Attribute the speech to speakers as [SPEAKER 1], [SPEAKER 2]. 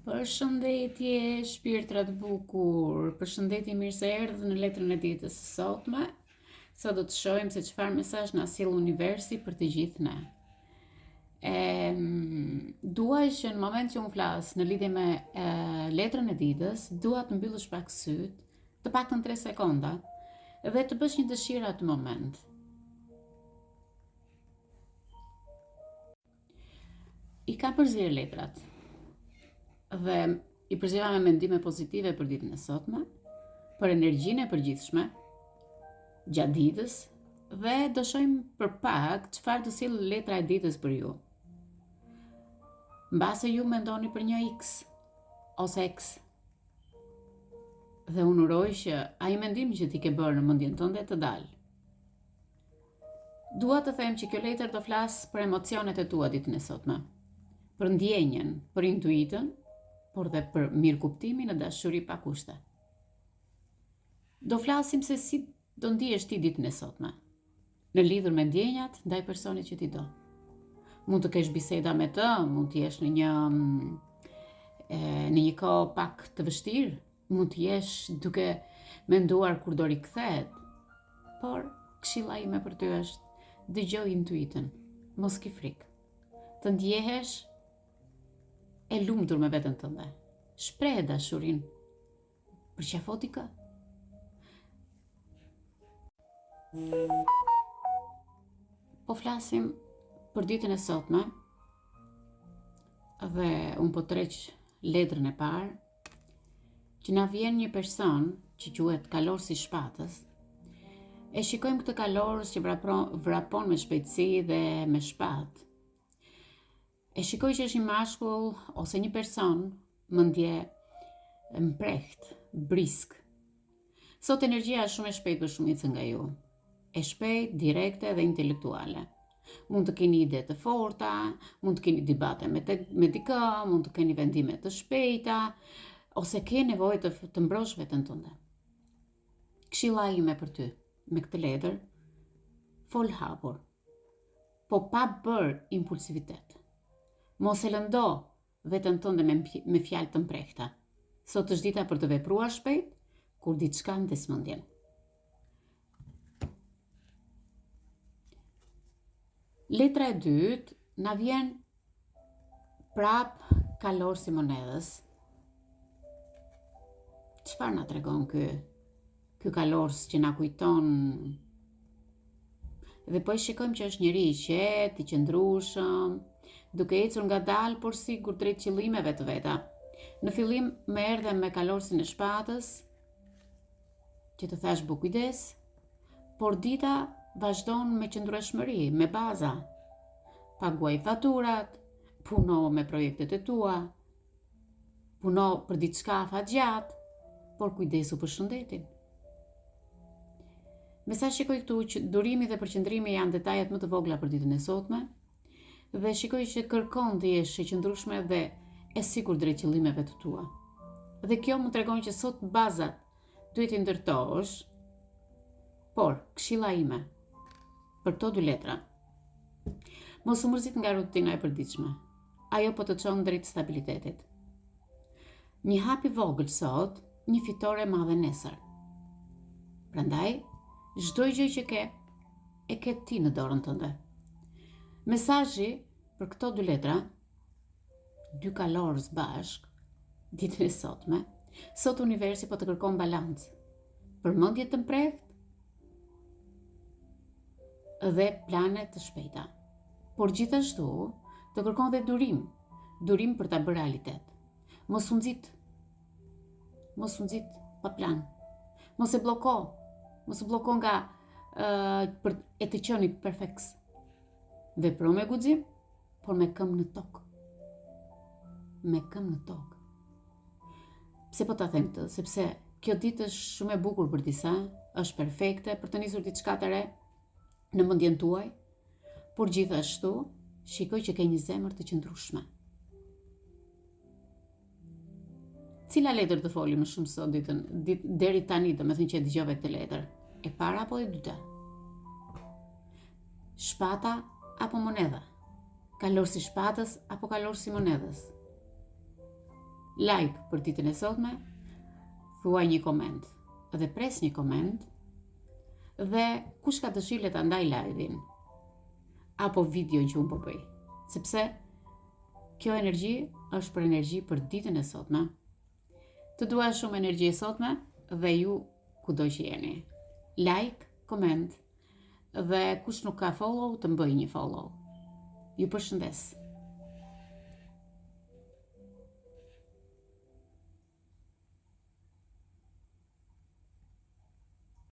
[SPEAKER 1] Përshëndetje, shpirtra të bukur. Përshëndetje, mirë se erdhë në letrën e ditës së sotme. Sot do të shohim se çfarë mesazh na sjell universi për të gjithë ne. Dua që në moment që unë flas në lidhje me letrën e ditës, dua të mbyllësh pak syt, të paktën 3 sekonda, dhe të bësh një dëshirë atë moment. I kam përzirë letrat dhe i përzira me mendime pozitive për ditën e sotme, për energjinë e përgjithshme gjatë ditës, dhe do shohim për pak çfarë do sjellë letra e ditës për ju. Mbase ju mendoni për një X ose X, dhe unë uroj që ai mendim që ti ke bërë në mendjen tënde të dalë. Dua të them që kjo letër do flas për emocionet e tua ditën e sotme, për ndjenjen, për intuitën, por dhe për mirëkuptimin e dashuri pa kushte. Do flasim se si do ndihesh ti ditën e sotme, në lidhur me ndjenjat ndaj personit që ti do. Mund të kesh biseda me të, mund të jesh në një kohë pak të vështirë, mund të jesh duke menduar kur do rikthehet, por këshilla ime për ty është dëgjoj intuitën, mos ki frikë, të ndjehesh e lumtur me veten tënde. Shpreh dashurinë. Përqafo ti kë. Po flasim për ditën e sotme dhe unë po treq letrën e parë, që na vjen një person që quhet kalorsi i shpatës. E shikojmë këtë kalorës që vrapon me shpejtësi dhe me shpatë. E shikoj që është një mashkull ose një person mendje mpreht, brisk. Sot energjia është shumë e shpejtë për shumicën nga ju. E shpejt, direkte dhe intelektuale. Mund të keni ide të forta, mund të keni debate me dikë, mund të keni vendime të shpejta, ose ke nevojë të mbrosh veten tënde. Këshilla ime për ty me këtë letër, fol hapur, po pa bërë impulsivitet. Mos e lëndo veten tënde me fjalë të mprehta. Sot është dita për të vepruar shpejt, kur diçka ndes mendjen. Letra e dytë na vjen prap kalorsi i monedhës. Çfarë na tregon ky kalors që na kujton? Dhe po e shikojmë që është njëri i qetë, i qëndrueshëm, duke ecur ngadalë por sigur drejt qëllimeve të veta. Në fillim më erdhe me kalorsin e shpatës, që të thash bu kujdes, por dita vazhdon me qëndrueshmëri, me baza. Paguaj faturat, puno me projektet e tua, puno për diçka afatgjatë, por kujdesu për shëndetin. Me sa shikoj këtu që durimi dhe përqendrimi janë detajet më të vogla për ditën e sotme, dhe shikoj që kërkon të jesh e qëndrueshme dhe e sigurt drejt qëllimeve të tua. Dhe kjo më tregon që sot bazat duhet i ndërtosh, por këshilla ime për këto 2 letra, mos u mërzit nga rutina e përditshme. Ajo po të çon drejt stabilitetit. Një hap i vogël sot, një fitore e madhe nesër. Prandaj, çdo gjë që e ke ti në dorën tënde. Mesazhi për këto 2 letra, 2 kalorës bashk, ditën e sotme, sot universi po të kërkon balancë, përmendje të mprehtë dhe plane të shpejta. Por gjithashtu të kërkon dhe durim për ta bërë realitet. Mos u nxit pa plan. Mos u bloko nga për e të qenit perfekt. Vepro me guxim, por me këmbë në tokë. Me këmbë në tokë. Pse po ta them këtë? Sepse kjo ditë është shumë e bukur për disa, është perfekte për të nisur diçka të re në mendjen tuaj, por gjithashtu shikoj që ke një zemër të qëndrueshme. Cila letër të folim më shumë sot deri tani, domethënë që e dëgjove këtë letër? E para apo e dyta? Shpata apo monedha? Kalorsi i shpatës apo kalorsi i monedhës? like për ditën e sotme, thuaj një koment dhe pres një koment, dhe kush ka dëshirë ta ndaj live-in apo videon që unë po bëj, sepse kjo energji është për energji për ditën e sotme. Të dua shumë energji e sotme dhe ju kudo që jeni. Like, koment dhe kush nuk ka follow të më bëj një follow. Ju përshëndes.